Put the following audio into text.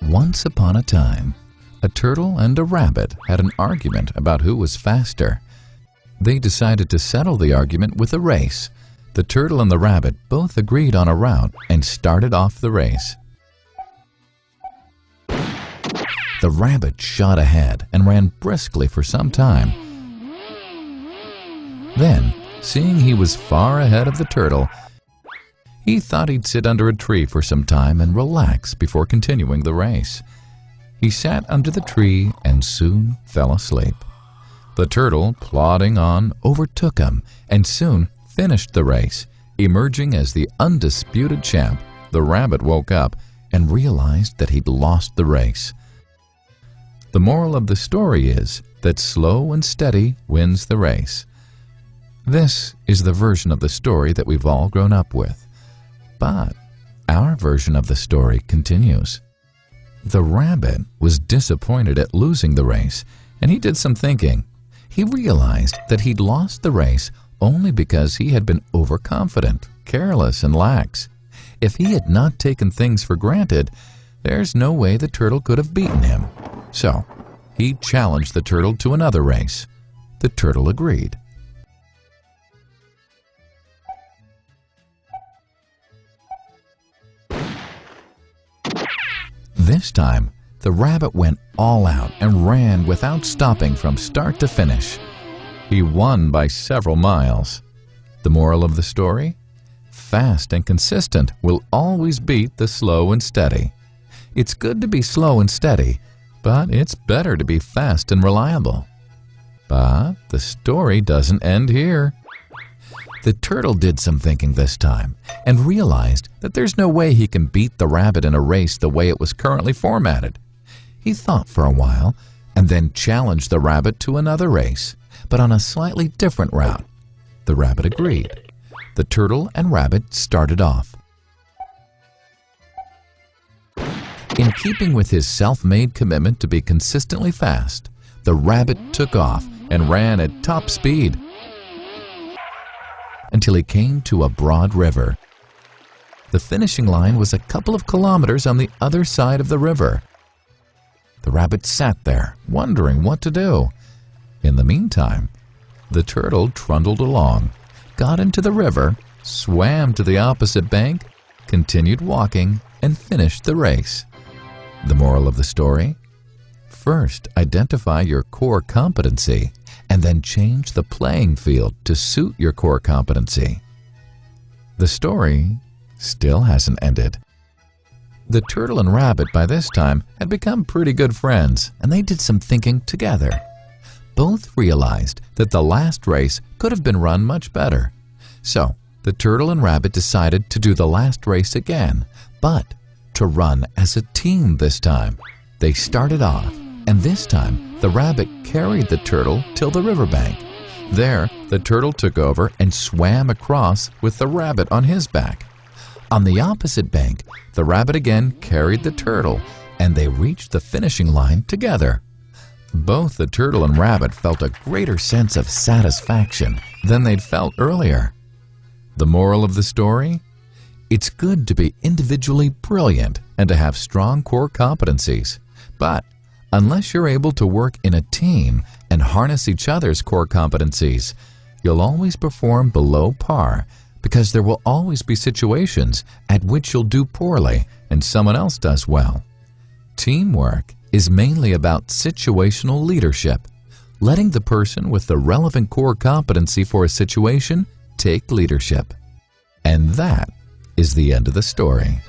Once upon a time, a turtle and a rabbit had an argument about who was faster. They decided to settle the argument with a race. The turtle and the rabbit both agreed on a route and started off the race. The rabbit shot ahead and ran briskly for some time. Then, seeing he was far ahead of the turtle, he thought he'd sit under a tree for some time and relax before continuing the race. He sat under the tree and soon fell asleep. The turtle, plodding on, overtook him and soon finished the race. Emerging as the undisputed champ, the rabbit woke up and realized that he'd lost the race. The moral of the story is that slow and steady wins the race. This is the version of the story that we've all grown up with. But our version of the story continues. The rabbit was disappointed at losing the race, and he did some thinking. He realized that he'd lost the race only because he had been overconfident, careless, and lax. If he had not taken things for granted, there's no way the turtle could have beaten him. So, he challenged the turtle to another race. The turtle agreed. This time, the rabbit went all out and ran without stopping from start to finish. He won by several miles. The moral of the story? Fast and consistent will always beat the slow and steady. It's good to be slow and steady, but it's better to be fast and reliable. But the story doesn't end here. The turtle did some thinking this time and realized that there's no way he can beat the rabbit in a race the way it was currently formatted. He thought for a while and then challenged the rabbit to another race, but on a slightly different route. The rabbit agreed. The turtle and rabbit started off. In keeping with his self-made commitment to be consistently fast, the rabbit took off and ran at top speed until he came to a broad river. The finishing line was a couple of kilometers on the other side of the river. The rabbit sat there, wondering what to do. In the meantime, the turtle trundled along, got into the river, swam to the opposite bank, continued walking, and finished the race. The moral of the story? First, identify your core competency, and then change the playing field to suit your core competency. The story still hasn't ended. The turtle and rabbit by this time had become pretty good friends, and they did some thinking together. Both realized that the last race could have been run much better. So, the turtle and rabbit decided to do the last race again, but to run as a team this time. They started off, and this time the rabbit carried the turtle till the riverbank. There, the turtle took over and swam across with the rabbit on his back. On the opposite bank, the rabbit again carried the turtle, and they reached the finishing line together. Both the turtle and rabbit felt a greater sense of satisfaction than they'd felt earlier. The moral of the story? It's good to be individually brilliant and to have strong core competencies. But unless you're able to work in a team and harness each other's core competencies, you'll always perform below par, because there will always be situations at which you'll do poorly and someone else does well. Teamwork is mainly about situational leadership, letting the person with the relevant core competency for a situation take leadership. And that is the end of the story.